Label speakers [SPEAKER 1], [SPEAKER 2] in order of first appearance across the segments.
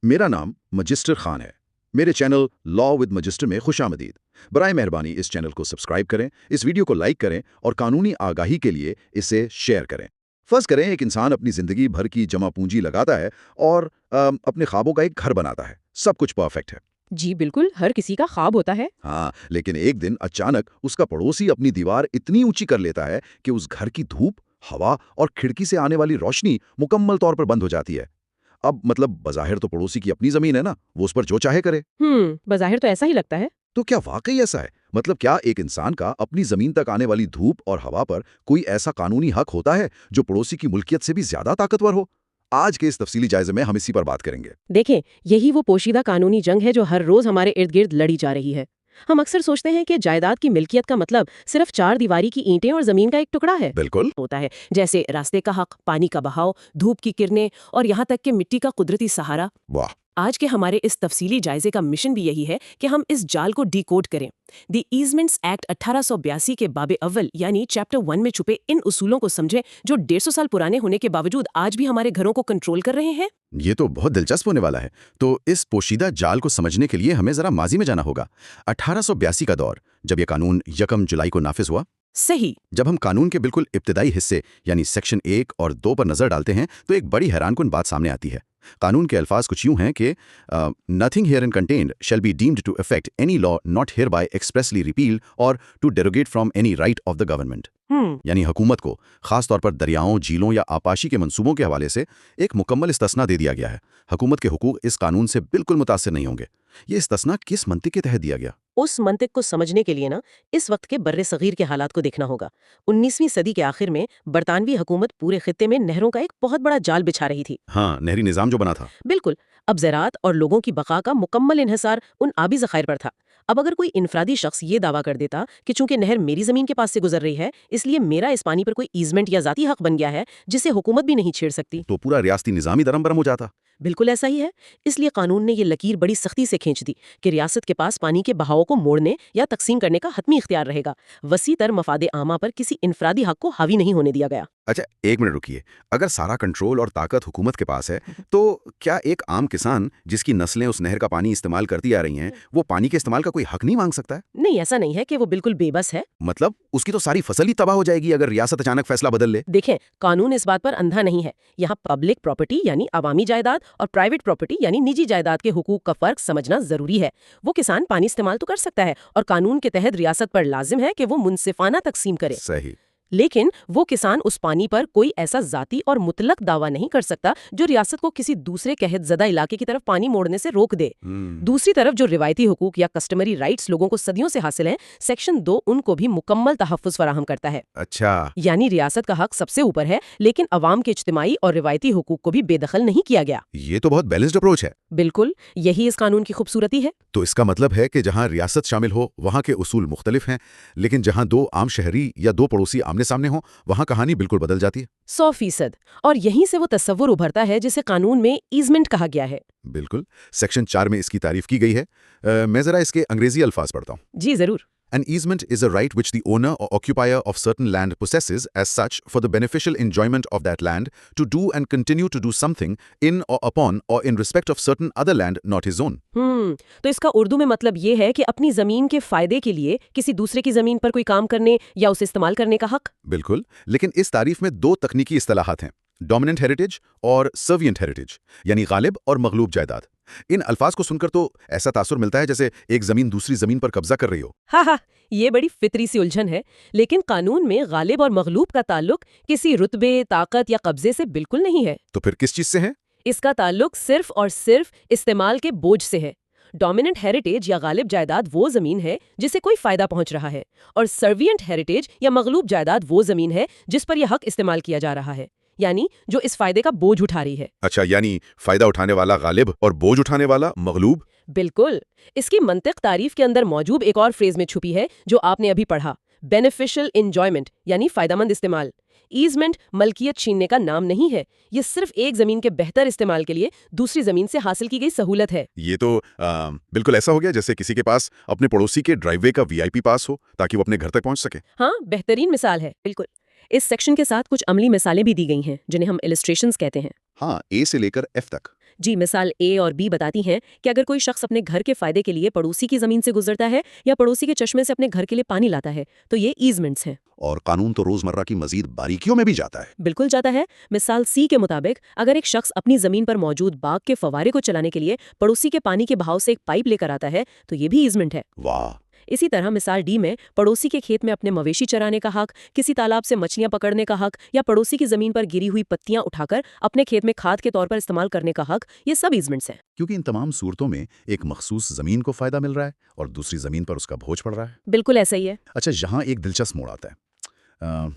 [SPEAKER 1] मेरा नाम मजिस्टर खान है। मेरे चैनल लॉ विद मजिस्टर में खुशामदीद। बराए मेहरबानी इस चैनल को सब्सक्राइब करें, इस वीडियो को लाइक करें और कानूनी आगाही के लिए इसे शेयर करें। फर्ज करें एक इंसान अपनी जिंदगी भर की जमा पूंजी लगाता है और अपने ख्वाबों का एक घर बनाता है। सब कुछ परफेक्ट है।
[SPEAKER 2] जी बिल्कुल, हर किसी का ख्वाब होता है।
[SPEAKER 1] हाँ, लेकिन एक दिन अचानक उसका पड़ोसी अपनी दीवार इतनी ऊंची कर लेता है कि उस घर की धूप, हवा और खिड़की से आने वाली रोशनी मुकम्मल तौर पर बंद हो जाती है। अब मतलब बज़ाहिर तो पड़ोसी की अपनी जमीन है ना, वो उस पर जो चाहे करे।
[SPEAKER 2] बज़ाहिर तो ऐसा ही लगता है।
[SPEAKER 1] तो क्या वाकई ऐसा है? मतलब क्या एक इंसान का अपनी जमीन तक आने वाली धूप और हवा पर कोई ऐसा कानूनी हक होता है जो पड़ोसी की मुल्कियत से भी ज्यादा ताकतवर हो? आज के इस तफसीली जायजे में हम इसी पर बात करेंगे।
[SPEAKER 2] देखें, यही वो पोशीदा कानूनी जंग है जो हर रोज हमारे इर्द गिर्द लड़ी जा रही है। हम अक्सर सोचते हैं कि जायदाद की मिल्कियत का मतलब सिर्फ चार दीवारी की ईंटें और जमीन का एक टुकड़ा है।
[SPEAKER 1] बिल्कुल।
[SPEAKER 2] होता है, जैसे रास्ते का हक, पानी का बहाव, धूप की किरणें और यहाँ तक कि मिट्टी का कुदरती सहारा।
[SPEAKER 1] वाह।
[SPEAKER 2] आज के हमारे इस तफसीली जायजे का मिशन भी यही है कि हम इस जाल को डिकोड करें। द ईजमेंट्स एक्ट 1882 के बाबे अव्वल यानी चैप्टर 1 में छुपे इन उसूलों को समझें जो 150 साल पुराने होने के बावजूद आज भी हमारे घरों को कंट्रोल कर रहे हैं।
[SPEAKER 1] ये तो बहुत दिलचस्प होने वाला है। तो इस पोशीदा जाल को समझने के लिए हमें जरा माजी में जाना होगा। 1882 का दौर, जब यह कानून 1 जुलाई को नाफिज हुआ।
[SPEAKER 2] सही।
[SPEAKER 1] जब हम कानून के बिल्कुल इब्तिदाई हिस्से यानी सेक्शन 1 और 2 पर नजर डालते हैं तो एक बड़ी हैरानकुन बात सामने आती है। कानून के अल्फाज कुछ यूं हैं कि nothing herein contained shall be deemed to affect any law not hereby expressly repeal or to derogate from any right of the government. यानी हुकूमत को खास तौर पर दरियाओं, झीलों या आपाशी के मंसूबों के हवाले से एक मुकम्मल इस्तिस्ना दे दिया गया है। हुकूमत के हुकूक इस कानून से बिल्कुल मुतासिर नहीं होंगे। ये इस्तिस्ना किस मंतिक के तहत दिया गया?
[SPEAKER 2] उस मंतिक को समझने के लिए ना इस वक्त के बर्रे सगीर के हालात को देखना होगा। 19वीं सदी के आखिर में बरतानवी हुकूमत पूरे खित्ते में नहरों का एक बहुत बड़ा जाल बिछा रही थी।
[SPEAKER 1] हाँ, नहरी निज़ाम जो बना था।
[SPEAKER 2] बिल्कुल। अब ज़राअत और लोगों की बका का मुकम्मल इन्हिसार उन आबी ज़खायर पर था। अब अगर कोई इनफरादी शख्स ये दावा कर देता कि चूंकि नहर मेरी ज़मीन के पास से गुजर रही है, इसलिए मेरा इस पानी पर कोई ईजमेंट या ज़ाती हक बन गया है जिसे हुकूमत भी नहीं छेड़ सकती,
[SPEAKER 1] तो पूरा रियासती निज़ाम ही दरम बरम हो जाता।
[SPEAKER 2] बिल्कुल ऐसा ही है। इसलिए कानून ने ये लकीर बड़ी सख्ती से खींच दी कि रियासत के पास पानी के बहाव को मोड़ने या तकसीम करने का हतमी इख्तियार रहेगा। वसी तर मफादे आमा पर किसी इनफरादी हक को हावी नहीं होने दिया गया।
[SPEAKER 1] अच्छा, एक मिनट रुकिए। अगर सारा कंट्रोल और ताकत हुकूमत के पास है तो क्या एक आम किसान जिसकी नस्लें उस नहर का पानी इस्तेमाल करती आ रही हैं, वो पानी के इस्तेमाल का कोई हक नहीं मांग सकता है?
[SPEAKER 2] नहीं, ऐसा नहीं है कि वो बिल्कुल बेबस है।
[SPEAKER 1] मतलब उसकी तो सारी फसल ही तबाह हो जाएगी अगर रियासत अचानक फैसला बदल ले।
[SPEAKER 2] देखें, कानून इस बात पर अंधा नहीं है। यहाँ पब्लिक प्रॉपर्टी यानी अवामी जायदाद और प्राइवेट प्रॉपर्टी यानी निजी जायदाद के हुकूक का फर्क समझना जरूरी है। वो किसान पानी इस्तेमाल तो कर सकता है और कानून के तहत रियासत पर लाजिम है कि वो मुनसिफाना तकसीम करे।
[SPEAKER 1] सही।
[SPEAKER 2] लेकिन वो किसान उस पानी पर कोई ऐसा जाती और मुतलक दावा नहीं कर सकता जो रियासत को किसी दूसरे कहत ज़दा इलाके की तरफ पानी मोड़ने से रोक दे। दूसरी तरफ जो रिवायती हुकूक या कस्टमरी राइट्स लोगों को सदियों से हासिल हैं, सेक्शन 2 उनको भी मुकम्मल तहफ़्फ़ुज़ फराहम करता है।
[SPEAKER 1] अच्छा।
[SPEAKER 2] यानी रियासत का हक सबसे ऊपर है, लेकिन अवाम के इज्तिमाई और रिवायती हुकूक को भी बेदखल नहीं किया गया।
[SPEAKER 1] ये तो बहुत बैलेंस्ड अप्रोच है।
[SPEAKER 2] बिल्कुल, यही इस कानून की खूबसूरती है।
[SPEAKER 1] तो इसका मतलब है कि जहां रियासत शामिल हो वहां के उसूल मुख्तलिफ हैं, लेकिन जहां दो आम शहरी या दो पड़ोसी आमने सामने हो वहां कहानी बिल्कुल बदल जाती है।
[SPEAKER 2] 100%। और यहीं से वो तस्वुर उभरता है जिसे कानून में ईजमेंट कहा गया है।
[SPEAKER 1] बिल्कुल। सेक्शन 4 में इसकी तारीफ की गई है। मैं जरा इसके अंग्रेजी अल्फाज पढ़ता हूँ।
[SPEAKER 2] जी जरूर।
[SPEAKER 1] An easement is a right which the owner or occupier of certain land possesses as such for the beneficial enjoyment of that land to do and continue to do something in or upon or in respect of certain other land not his own.
[SPEAKER 2] तो इसका उर्दू में मतलब ये है कि अपनी जमीन के फायदे के लिए किसी दूसरे की जमीन पर कोई काम करने या उसे इस्तेमाल करने का हक।
[SPEAKER 1] बिल्कुल, लेकिन इस तारीफ में दो तकनीकी इस्तिलाहात हैं, डोमिनेंट हेरिटेज और सर्विएंट हेरिटेज, यानी गालिब और मगलूब जायदाद। इन अल्फाज को सुनकर तो ऐसा तासुर मिलता है जैसे एक जमीन दूसरी जमीन पर कब्जा कर रही हो।
[SPEAKER 2] हाँ, ये बड़ी फितरी सी उलझन है। लेकिन कानून में गालिब और मगलूब का ताल्लुक किसी रुतबे, ताकत या कब्जे से बिल्कुल नहीं है।
[SPEAKER 1] तो फिर किस चीज से है?
[SPEAKER 2] इसका ताल्लुक सिर्फ और सिर्फ इस्तेमाल के बोझ से है। डोमिनेंट हेरिटेज या गालिब जायदाद वो जमीन है जिसे कोई फायदा पहुंच रहा है, और सर्विएंट हेरिटेज या मगलूब जायदाद वो जमीन है जिस पर यह हक इस्तेमाल किया जा रहा है, यानी जो इस फायदे का बोझ उठा रही है।
[SPEAKER 1] अच्छा, यानी फायदा उठाने वाला गालिब और बोझ उठाने वाला मगलूब।
[SPEAKER 2] बिल्कुल। इसकी मंतिक तारीफ के अंदर मौजूद एक और फ्रेज में छुपी है जो आपने अभी पढ़ा, बेनिफिशियल एंजॉयमेंट यानी फायदामंद इस्तेमाल। ईजमेंट मलकियत छीनने का नाम नहीं है, ये सिर्फ एक जमीन के बेहतर इस्तेमाल के लिए दूसरी जमीन से हासिल की गई सहूलत है।
[SPEAKER 1] ये तो बिल्कुल ऐसा हो गया जैसे किसी के पास अपने पड़ोसी के ड्राइववे का वीआईपी पास हो ताकि वो अपने घर तक पहुंच सके।
[SPEAKER 2] हाँ, बेहतरीन मिसाल है। बिल्कुल। इस सेक्शन के साथ कुछ अमली मिसालें भी दी गई हैं जिन्हें हम इलस्ट्रेशंस कहते हैं।
[SPEAKER 1] हाँ, ए से लेकर एफ तक।
[SPEAKER 2] جی، مثال اے اور بی بتاتی ہیں کہ اگر کوئی شخص اپنے گھر کے فائدے کے لیے پڑوسی کی زمین سے گزرتا ہے یا پڑوسی کے چشمے سے اپنے گھر کے لیے پانی لاتا ہے تو یہ ایزمنٹس ہیں۔
[SPEAKER 1] اور قانون تو روزمرہ کی مزید باریکیوں میں بھی جاتا ہے۔
[SPEAKER 2] بالکل جاتا ہے۔ مثال سی کے مطابق اگر ایک شخص اپنی زمین پر موجود باغ کے فوارے کو چلانے کے لیے پڑوسی کے پانی کے بہاؤ سے ایک پائپ لے کر آتا ہے تو یہ بھی ایزمنٹ ہے۔
[SPEAKER 1] واہ!
[SPEAKER 2] اسی طرح مثال ڈی میں پڑوسی کے کھیت میں اپنے مویشی چرانے کا حق، کسی تالاب سے مچھلیاں پکڑنے کا حق یا پڑوسی کی زمین پر گری ہوئی پتیاں اٹھا کر اپنے کھیت میں کھاد کے طور پر استعمال کرنے کا حق، یہ سب ایزمنٹس ہیں۔
[SPEAKER 1] کیونکہ ان تمام صورتوں میں ایک مخصوص زمین کو فائدہ مل رہا ہے اور دوسری زمین پر اس کا بوجھ پڑ رہا ہے۔
[SPEAKER 2] بالکل ایسا ہی ہے۔
[SPEAKER 1] اچھا، یہاں ایک دلچسپ موڑ آتا ہے۔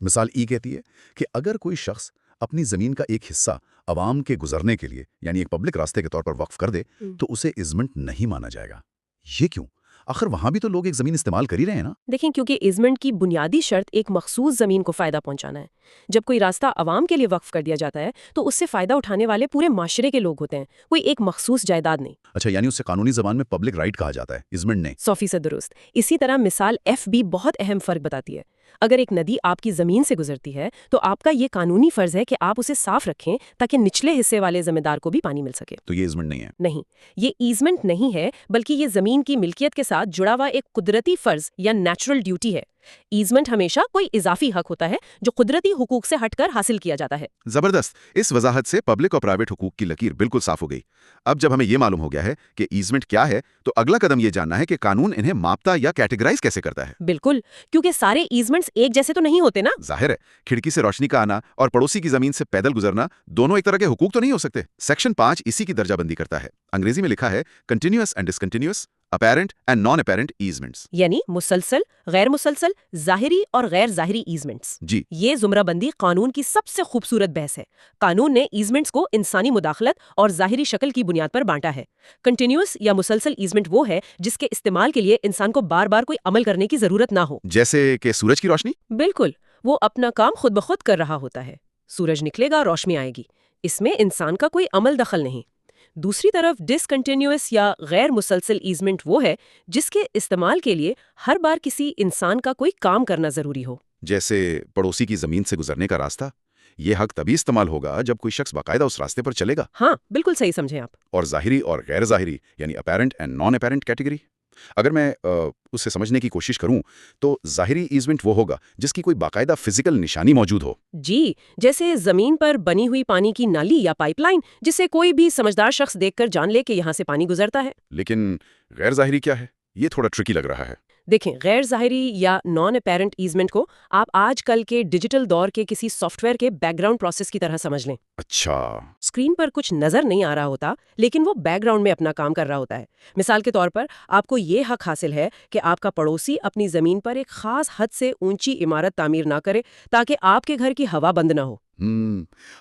[SPEAKER 1] مثال ای کہتی ہے کہ اگر کوئی شخص اپنی زمین کا ایک حصہ عوام کے گزرنے کے لیے یعنی ایک پبلک راستے کے طور پر وقف کر دے تو اسے ایزمنٹ نہیں مانا جائے گا۔ یہ کیوں؟ آخر وہاں بھی تو لوگ ایک زمین استعمال کر ہی رہے ہیں نا۔
[SPEAKER 2] دیکھیں، کیونکہ ایزمنٹ کی بنیادی شرط ایک مخصوص زمین کو فائدہ پہنچانا ہے۔ جب کوئی راستہ عوام کے لیے وقف کر دیا جاتا ہے تو اس سے فائدہ اٹھانے والے پورے معاشرے کے لوگ ہوتے ہیں، کوئی ایک مخصوص جائیداد نہیں۔
[SPEAKER 1] اچھا، یعنی اسے قانونی زبان میں پبلک رائٹ کہا جاتا ہے، ایزمنٹ نہیں۔
[SPEAKER 2] 100% درست۔ اسی طرح مثال ایف بھی بہت اہم فرق بتاتی ہے۔ اگر ایک ندی آپ کی زمین سے گزرتی ہے تو آپ کا یہ قانونی فرض ہے کہ آپ اسے صاف رکھیں تاکہ نچلے حصے والے ذمہ دار کو بھی پانی مل سکے۔
[SPEAKER 1] تو یہ ایزمنٹ نہیں ہے؟
[SPEAKER 2] نہیں، یہ ایزمنٹ نہیں ہے، بلکہ یہ زمین کی ملکیت کے ساتھ جڑا ہوا ایک قدرتی فرض یا نیچرل ڈیوٹی ہے۔ ایزمنٹ ہمیشہ کوئی اضافی حق ہوتا ہے جو قدرتی حقوق سے ہٹ کر حاصل کیا جاتا ہے۔
[SPEAKER 1] زبردست! اس وضاحت سے پبلک اور پرائیویٹ حقوق کی لکیر بالکل صاف ہو گئی۔ اب جب ہمیں یہ معلوم ہو گیا ہے کہ ایزمنٹ کیا ہے تو اگلا قدم یہ جاننا ہے کہ قانون انہیں ماپتا یا کیٹیگرائز کیسے کرتا ہے۔
[SPEAKER 2] بالکل، کیونکہ سارے ایزمنٹس ایک جیسے تو نہیں ہوتے نا۔
[SPEAKER 1] ظاہر ہے، کھڑکی سے روشنی کا آنا اور پڑوسی کی زمین سے پیدل گزرنا دونوں ایک طرح کے حقوق تو نہیں ہو سکتے۔ سیکشن 5 اسی کی درجہ بندی کرتا ہے۔ انگریزی میں لکھا ہے continuous and discontinuous, apparent and non apparent easements,
[SPEAKER 2] یعنی مسلسل، غیر مسلسل، ظاہری اور غیر ظاہری ایزمنٹس۔
[SPEAKER 1] جی۔
[SPEAKER 2] یہ زمرہ بندی قانون کی سب سے خوبصورت بحث ہے۔ قانون نے ایزمنٹس کو انسانی مداخلت اور ظاہری شکل کی بنیاد پر بانٹا ہے۔ کنٹینیوس یا مسلسل ایزمنٹ وہ ہے جس کے استعمال کے لیے انسان کو بار بار کوئی عمل کرنے کی ضرورت نہ ہو۔
[SPEAKER 1] جیسے کہ سورج کی روشنی؟
[SPEAKER 2] بالکل، وہ اپنا کام خود بخود کر رہا ہوتا ہے۔ سورج نکلے گا، روشنی آئے گی، اس میں انسان کا کوئی عمل دخل نہیں۔ دوسری طرف ڈسکنٹینیوس یا غیر مسلسل ایزمنٹ وہ ہے جس کے استعمال کے لیے ہر بار کسی انسان کا کوئی کام کرنا ضروری ہو۔
[SPEAKER 1] جیسے پڑوسی کی زمین سے گزرنے کا راستہ، یہ حق تبھی استعمال ہوگا جب کوئی شخص باقاعدہ اس راستے پر چلے گا۔
[SPEAKER 2] ہاں، بالکل صحیح سمجھیں آپ۔
[SPEAKER 1] اور ظاہری اور غیر ظاہری یعنی apparent and non apparent category, اگر میں اسے سمجھنے کی کوشش کروں تو ظاہری ایزمنٹ وہ ہوگا جس کی کوئی باقاعدہ فزیکل نشانی موجود ہو۔
[SPEAKER 2] جی، جیسے زمین پر بنی ہوئی پانی کی نالی یا پائپ لائن جسے کوئی بھی سمجھدار شخص دیکھ کر جان لے کہ یہاں سے پانی گزرتا ہے۔
[SPEAKER 1] لیکن غیر ظاہری کیا ہے؟ یہ تھوڑا ٹرکی لگ رہا ہے۔
[SPEAKER 2] دیکھیں، غیر ظاہری یا نان اپیرنٹ ایزمنٹ کو آپ آج کل کے ڈیجیٹل دور کے کسی سافٹ ویئر کے بیک گراؤنڈ پروسیس کی طرح سمجھ لیں۔
[SPEAKER 1] اچھا۔
[SPEAKER 2] اسکرین پر کچھ نظر نہیں آ رہا ہوتا لیکن وہ بیک گراؤنڈ میں اپنا کام کر رہا ہوتا ہے۔ مثال کے طور پر آپ کو یہ حق حاصل ہے کہ آپ کا پڑوسی اپنی زمین پر ایک خاص حد سے اونچی عمارت تعمیر نہ کرے تاکہ آپ کے گھر کی ہوا بند نہ ہو۔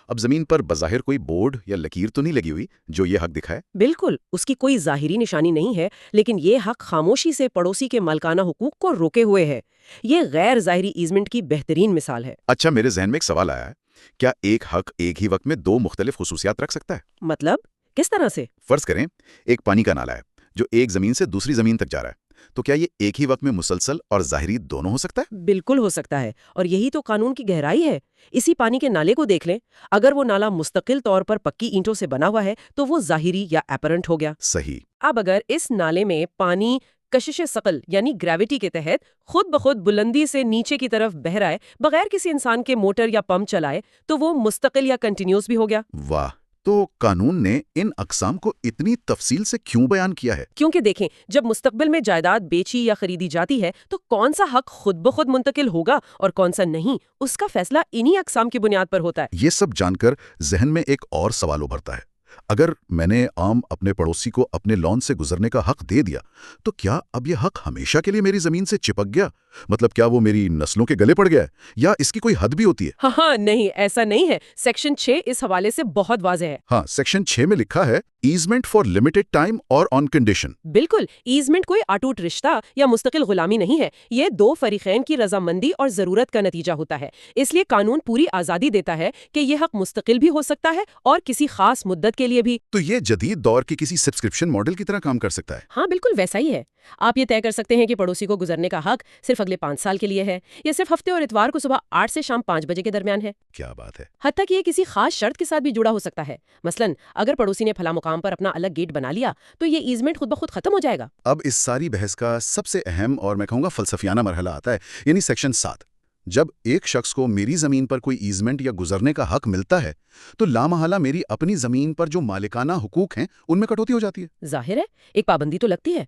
[SPEAKER 1] اب زمین پر بظاہر کوئی بورڈ یا لکیر تو نہیں لگی ہوئی جو یہ حق دکھائے؟
[SPEAKER 2] بالکل، اس کی کوئی ظاہری نشانی نہیں ہے لیکن یہ حق خاموشی سے پڑوسی کے مالکانہ حقوق کو روکے ہوئے ہے۔ یہ غیر ظاہری ایزمنٹ کی بہترین مثال ہے۔
[SPEAKER 1] اچھا، میرے ذہن میں ایک سوال آیا ہے، کیا ایک حق ایک ہی وقت میں دو مختلف خصوصیات رکھ سکتا ہے؟
[SPEAKER 2] مطلب کس طرح سے؟
[SPEAKER 1] فرض کریں ایک پانی کا نالا ہے جو ایک زمین سے دوسری زمین تک جا رہا ہے، تو کیا یہ ایک ہی وقت میں مسلسل اور ظاہری دونوں ہو سکتا ہے؟
[SPEAKER 2] بالکل ہو سکتا ہے، اور یہی تو قانون کی گہرائی ہے۔ اسی پانی کے نالے کو دیکھ لیں، اگر وہ نالا مستقل طور پر پکی اینٹوں سے بنا ہوا ہے تو وہ ظاہری یا اپیرنٹ ہو گیا۔
[SPEAKER 1] صحیح۔
[SPEAKER 2] اب اگر اس نالے میں پانی کشش ثقل یعنی گریوٹی کے تحت خود بخود بلندی سے نیچے کی طرف بہہ رہا ہے بغیر کسی انسان کے موٹر یا پمپ چلائے تو وہ مستقل یا کنٹینیوس بھی ہو گیا۔
[SPEAKER 1] واہ! تو قانون نے ان اقسام کو اتنی تفصیل سے کیوں بیان کیا ہے؟
[SPEAKER 2] کیونکہ دیکھیں، جب مستقبل میں جائیداد بیچی یا خریدی جاتی ہے تو کون سا حق خود بخود منتقل ہوگا اور کون سا نہیں، اس کا فیصلہ انہی اقسام کی بنیاد پر ہوتا ہے۔
[SPEAKER 1] یہ سب جان کر ذہن میں ایک اور سوال ابھرتا ہے، اگر میں نے عام اپنے پڑوسی کو اپنے لان سے گزرنے کا حق دے دیا تو کیا اب یہ حق ہمیشہ کے لیے میری زمین سے چپک گیا؟ مطلب کیا وہ میری نسلوں کے گلے پڑ گیا ہے یا اس کی کوئی حد بھی ہوتی ہے؟
[SPEAKER 2] ہاں نہیں، ایسا نہیں ہے۔ سیکشن 6 اس حوالے سے بہت واضح ہے۔
[SPEAKER 1] ہاں، سیکشن 6 میں لکھا ہے ایزمنٹ فار لمیٹڈ ٹائم اور آن کنڈیشن۔
[SPEAKER 2] بالکل، ایزمنٹ کوئی اٹوٹ رشتہ یا مستقل غلامی نہیں ہے، یہ دو فریقین کی رضامندی اور ضرورت کا نتیجہ ہوتا ہے۔ اس لیے قانون پوری آزادی دیتا ہے کہ یہ حق مستقل بھی ہو سکتا ہے اور کسی خاص مدت کے لیے लिए भी।
[SPEAKER 1] तो ये जदीद दौर के किसी सब्सक्रिप्शन मॉडल की तरह काम कर सकता है।
[SPEAKER 2] हाँ, बिल्कुल वैसा ही है। आप ये तय कर सकते हैं कि पड़ोसी को गुजरने का हक सिर्फ अगले 5 साल के लिए है या सिर्फ हफ्ते और इतवार को सुबह 8 से शाम 5 बजे के दरमियान है।
[SPEAKER 1] क्या बात है।
[SPEAKER 2] हत्ता कि ये किसी खास शर्त के साथ भी जुड़ा हो सकता है। मसलन अगर पड़ोसी ने फला मुकाम पर अपना अलग गेट बना लिया तो ये ईजमेंट खुद ब खुद खत्म हो जाएगा।
[SPEAKER 1] अब इस सारी बहस का सबसे अहम और मैं कहूँगा फलसफियाना मरहला आता है, यानी सेक्शन 7। जब एक शख्स को मेरी जमीन पर कोई ईजमेंट या गुजरने का हक मिलता है तो लामहला मेरी अपनी जमीन पर जो मालिकाना हुकूक हैं उनमें कटौती हो जाती है।
[SPEAKER 2] जाहिर है, एक पाबंदी तो लगती है।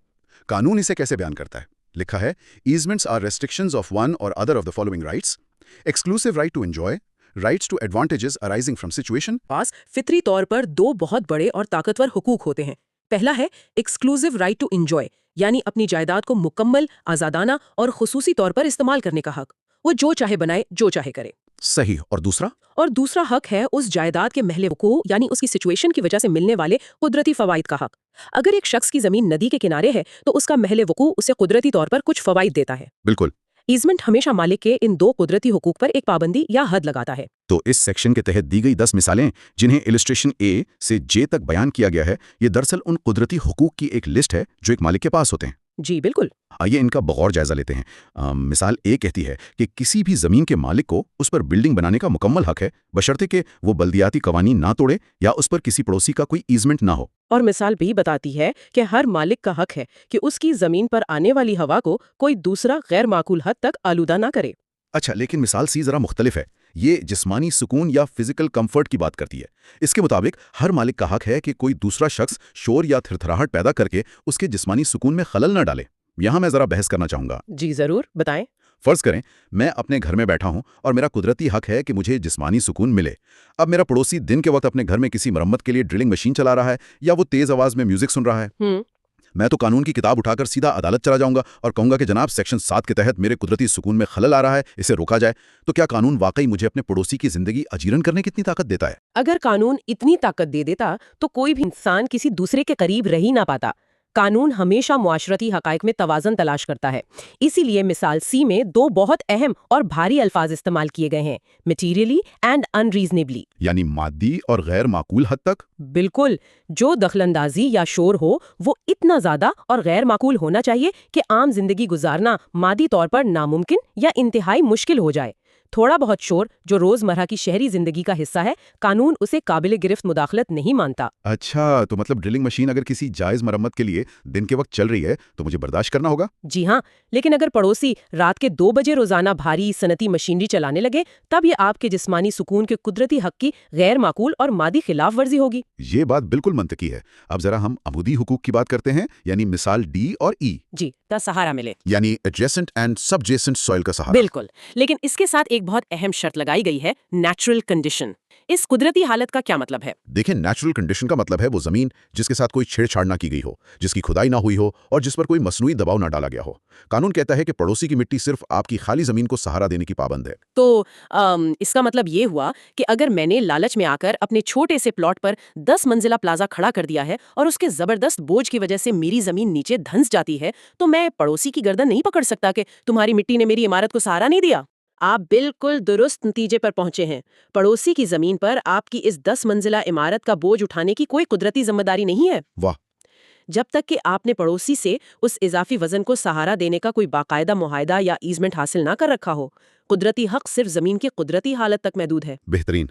[SPEAKER 1] कानून इसे कैसे बयान करता है? लिखा है, easements are restrictions of one or other of the following rights, exclusive right to enjoy, rights to advantages arising from situation.
[SPEAKER 2] पास फितरी तौर पर 2 बहुत बड़े और ताकतवर हुकूक होते हैं। पहला है एक्सक्लूसिव राइट टू एंजॉय, यानी अपनी जायदाद को मुकम्मल, आजादाना और खुसूसी तौर पर इस्तेमाल करने का हक। वो जो चाहे बनाए, जो चाहे करे।
[SPEAKER 1] सही। और दूसरा?
[SPEAKER 2] और दूसरा हक है उस जायदाद के महले वकूअ, यानी उसकी सिचुएशन की वजह से मिलने वाले कुदरती फवाइद का हक। अगर एक शख्स की जमीन नदी के किनारे है तो उसका महले वकूअ उसे कुदरती तौर पर कुछ फवाइद देता है।
[SPEAKER 1] बिल्कुल।
[SPEAKER 2] ईजमेंट हमेशा मालिक के इन 2 कुदरती हुकूक पर एक पाबंदी या हद लगाता है।
[SPEAKER 1] तो इस सेक्शन के तहत दी गई 10 मिसालें, जिन्हें इलस्ट्रेशन ए से जे तक बयान किया गया है, ये दरअसल उन कुदरती हुकूक की एक लिस्ट है जो एक मालिक के पास होते हैं।
[SPEAKER 2] जी बिल्कुल।
[SPEAKER 1] आइए इनका बगौर जायजा लेते हैं। मिसाल ए कहती है कि किसी भी जमीन के मालिक को उस पर बिल्डिंग बनाने का मुकम्मल हक है, बशर्ते कि वो बल्दियाती कवानीन ना तोड़े या उस पर किसी पड़ोसी का कोई ईजमेंट ना हो।
[SPEAKER 2] और मिसाल भी बताती है कि हर मालिक का हक है कि उसकी जमीन पर आने वाली हवा को कोई दूसरा गैर माकूल हद तक आलूदा ना करे।
[SPEAKER 1] अच्छा, लेकिन मिसाल सी जरा मुख्तलिफ है। ये जिस्मानी सुकून या फिजिकल कंफर्ट की बात करती है। इसके मुताबिक हर मालिक का हक है कि कोई दूसरा शख्स शोर या थरथराहट पैदा करके उसके जिस्मानी सुकून में खलल न डाले। यहाँ मैं जरा बहस करना चाहूंगा।
[SPEAKER 2] जी जरूर, बताएं।
[SPEAKER 1] फर्ज करें मैं अपने घर में बैठा हूं और मेरा कुदरती हक है कि मुझे जिस्मानी सुकून मिले। अब मेरा पड़ोसी दिन के वक्त अपने घर में किसी मरम्मत के लिए ड्रिलिंग मशीन चला रहा है या वो तेज आवाज में म्यूजिक सुन रहा है। मैं तो कानून की किताब उठाकर सीधा अदालत चला जाऊंगा और कहूंगा कि जनाब, सेक्शन 7 के तहत मेरे कुदरती सुकून में खलल आ रहा है, इसे रोका जाए। तो क्या कानून वाकई मुझे अपने पड़ोसी की जिंदगी अजीरन करने की इतनी ताकत देता है?
[SPEAKER 2] अगर कानून इतनी ताकत दे देता तो कोई भी इंसान किसी दूसरे के करीब रह ही ना पाता। कानून हमेशा मुआशरती हकायक में तवाज़न तलाश करता है। इसीलिए मिसाल सी में 2 बहुत अहम और भारी अल्फाज इस्तेमाल किए गए हैं, मटीरियली एंड अनरीजनेबली,
[SPEAKER 1] यानी मादी और गैर माकूल हद तक।
[SPEAKER 2] बिल्कुल। जो दखलंदाजी या शोर हो वो इतना ज्यादा और गैर माकूल होना चाहिए कि आम जिंदगी गुजारना मादी तौर पर नामुमकिन या इंतहाई मुश्किल हो जाए। थोड़ा बहुत शोर जो रोजमर्रा की शहरी जिंदगी का हिस्सा है, कानून उसे काबिल गिरफ्त मुदाखलत नहीं मानता।
[SPEAKER 1] अच्छा, तो मतलब ड्रिलिंग मशीन अगर किसी जायज मरम्मत के लिए दिन के वक्त चल रही है तो मुझे बर्दाश्त करना होगा?
[SPEAKER 2] जी हाँ, लेकिन अगर पड़ोसी रात के 2 बजे रोजाना भारी सनती मशीनरी चलाने लगे तब ये आपके जिस्मानी सुकून के कुदरती हक की गैर माकूल और मादी खिलाफ वर्जी होगी।
[SPEAKER 1] ये बात बिल्कुल मंतकी है। अब जरा हम अमूदी हुकूक की बात करते हैं, यानी मिसाल डी और ई।
[SPEAKER 2] जी, ता सहारा मिले,
[SPEAKER 1] यानी एडजेसेंट एंड सबजेसेंट सॉइल का सहारा।
[SPEAKER 2] बिल्कुल। लेकिन इसके साथ एक बहुत अहम शर्त लगाई गई है, नेचुरल कंडीशन। इस कुदरती हालत का क्या मतलब है?
[SPEAKER 1] देखिए, नेचुरल कंडीशन का मतलब है वो जमीन जिसके साथ कोई छेड़छाड़ ना की गई हो, जिसकी खुदाई ना हुई हो और जिस पर कोई मसनूई दबाव ना डाला गया हो। कानून कहता है कि पड़ोसी की मिट्टी सिर्फ आपकी खाली जमीन को सहारा देने की पाबंद है।
[SPEAKER 2] तो इसका मतलब ये हुआ कि अगर मैंने लालच में आकर अपने छोटे से प्लॉट पर 10 मंजिला प्लाजा खड़ा कर दिया है और उसके जबरदस्त बोझ की वजह से मेरी जमीन नीचे धंस जाती है, तो मैं पड़ोसी की गर्दन नहीं पकड़ सकता कि तुम्हारी मिट्टी ने मेरी इमारत को सहारा नहीं दिया। आप बिल्कुल दुरुस्त नतीजे पर पहुंचे हैं। पड़ोसी की जमीन पर आपकी इस 10 मंजिला इमारत का बोझ उठाने की कोई कुदरती जिम्मेदारी नहीं है।
[SPEAKER 1] वाह।
[SPEAKER 2] जब तक कि आपने पड़ोसी से उस इजाफी वजन को सहारा देने का कोई बाकायदा मुआहदा या ईजमेंट हासिल ना कर रखा हो, कुदरती हक सिर्फ जमीन की कुदरती हालत तक महदूद है।
[SPEAKER 1] बेहतरीन।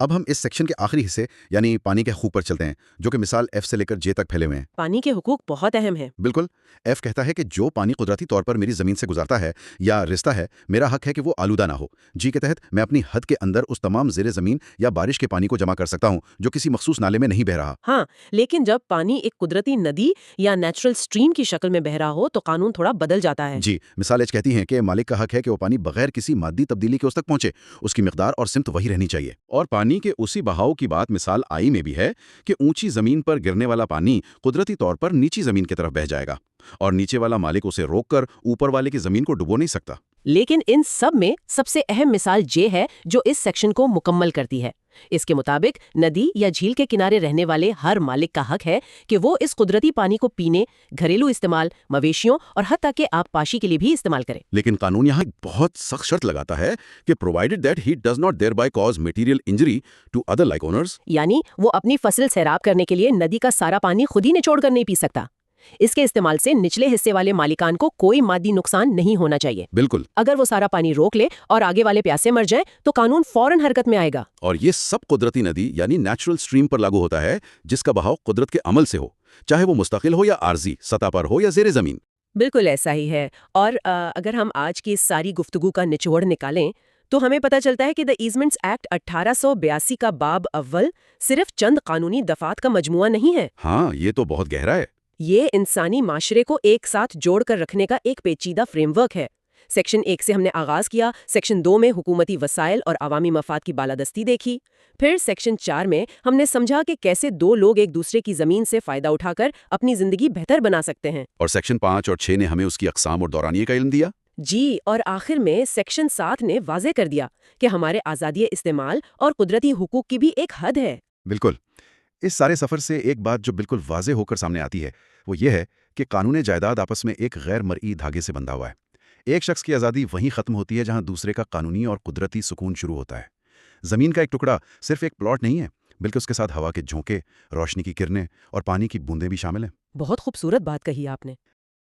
[SPEAKER 1] अब हम इस सेक्शन के आखिरी हिस्से यानी पानी के हुकूक पर चलते हैं, जो कि मिसाल एफ से लेकर जे तक फैले हुए हैं।
[SPEAKER 2] पानी के हुकूक बहुत अहम है।
[SPEAKER 1] बिल्कुल। एफ कहता है कि जो पानी कुदरती तौर पर मेरी जमीन से गुजरता है या रिश्ता है, मेरा हक है कि वो आलूदा ना हो। जी के तहत मैं अपनी हद के अंदर उस तमाम ज़ेरे जमीन या बारिश के पानी को जमा कर सकता हूँ जो किसी मखसूस नाले में नहीं बह रहा।
[SPEAKER 2] हाँ, लेकिन जब पानी एक कुदरती नदी या नेचुरल स्ट्रीम की शक्ल में बह रहा हो तो कानून थोड़ा बदल जाता है।
[SPEAKER 1] जी, मिसाल एच कहती है कि मालिक का हक है कि वो पानी बगैर किसी मादी तब्दीली के उस तक पहुंचे, उसकी मिकदार और सिमत वही रहनी चाहिए। और पानी के उसी बहाव की बात मिसाल आई में भी है कि ऊंची जमीन पर गिरने वाला पानी कुदरती तौर पर नीची जमीन की तरफ बह जाएगा और नीचे वाला मालिक उसे रोककर ऊपर वाले की जमीन को डुबो नहीं सकता।
[SPEAKER 2] लेकिन इन सब में सबसे अहम मिसाल जे है जो इस सेक्शन को मुकम्मल करती है। اس کے مطابق ندی یا جھیل کے کنارے رہنے والے ہر مالک کا حق ہے کہ وہ اس قدرتی پانی کو پینے، گھریلو استعمال، مویشیوں اور حتیٰ کہ آب پاشی کے لیے بھی استعمال کرے۔
[SPEAKER 1] لیکن قانون یہاں ایک بہت سخت شرط لگاتا ہے کہ provided that he does not thereby cause material injury to other like owners۔
[SPEAKER 2] یعنی وہ اپنی فصل سیراب کرنے کے لیے ندی کا سارا پانی خود ہی نچوڑ کر نہیں پی سکتا۔ اس کے استعمال سے نچلے حصے والے مالکان کو کوئی مادی نقصان نہیں ہونا چاہیے۔
[SPEAKER 1] بالکل۔
[SPEAKER 2] اگر وہ سارا پانی روک لے اور آگے والے پیاسے مر جائیں تو قانون فوراً حرکت میں آئے گا۔
[SPEAKER 1] اور یہ سب قدرتی ندی یعنی نیچرل سٹریم پر لاگو ہوتا ہے، جس کا بہاؤ قدرت کے عمل سے ہو، چاہے وہ مستقل ہو یا عارضی، سطح پر ہو یا زیر زمین۔
[SPEAKER 2] بالکل ایسا ہی ہے۔ اور اگر ہم آج کی اس ساری گفتگو کا نچوڑ نکالیں تو ہمیں پتہ چلتا ہے کہ دا ایزمنٹس ایکٹ 1882 کا باب اول صرف چند قانونی دفعات کا مجموعہ نہیں ہے۔
[SPEAKER 1] ہاں، یہ تو بہت گہرا ہے۔
[SPEAKER 2] یہ انسانی معاشرے کو ایک ساتھ جوڑ کر رکھنے کا ایک پیچیدہ فریم ورک ہے۔ سیکشن 1 سے ہم نے آغاز کیا، سیکشن 2 میں حکومتی وسائل اور عوامی مفاد کی بالادستی دیکھی، پھر سیکشن 4 میں ہم نے سمجھا کہ کیسے دو لوگ ایک دوسرے کی زمین سے فائدہ اٹھا کر اپنی زندگی بہتر بنا سکتے ہیں،
[SPEAKER 1] اور سیکشن 5 اور 6 نے ہمیں اس کی اقسام اور دورانیے کا علم دیا۔
[SPEAKER 2] جی، اور آخر میں سیکشن 7 نے واضح کر دیا کہ ہمارے آزادی استعمال اور قدرتی حقوق کی بھی ایک حد ہے۔
[SPEAKER 1] بالکل۔ اس سارے سفر سے ایک بات جو بالکل واضح ہو کر سامنے آتی ہے وہ یہ ہے کہ قانون جائیداد آپس میں ایک غیر مرئی دھاگے سے بندھا ہوا ہے۔ ایک شخص کی آزادی وہیں ختم ہوتی ہے جہاں دوسرے کا قانونی اور قدرتی سکون شروع ہوتا ہے۔ زمین کا ایک ٹکڑا صرف ایک پلاٹ نہیں ہے، بلکہ اس کے ساتھ ہوا کے جھونکے، روشنی کی کرنیں اور پانی کی بوندیں بھی شامل ہیں۔
[SPEAKER 2] بہت خوبصورت بات کہی آپ نے۔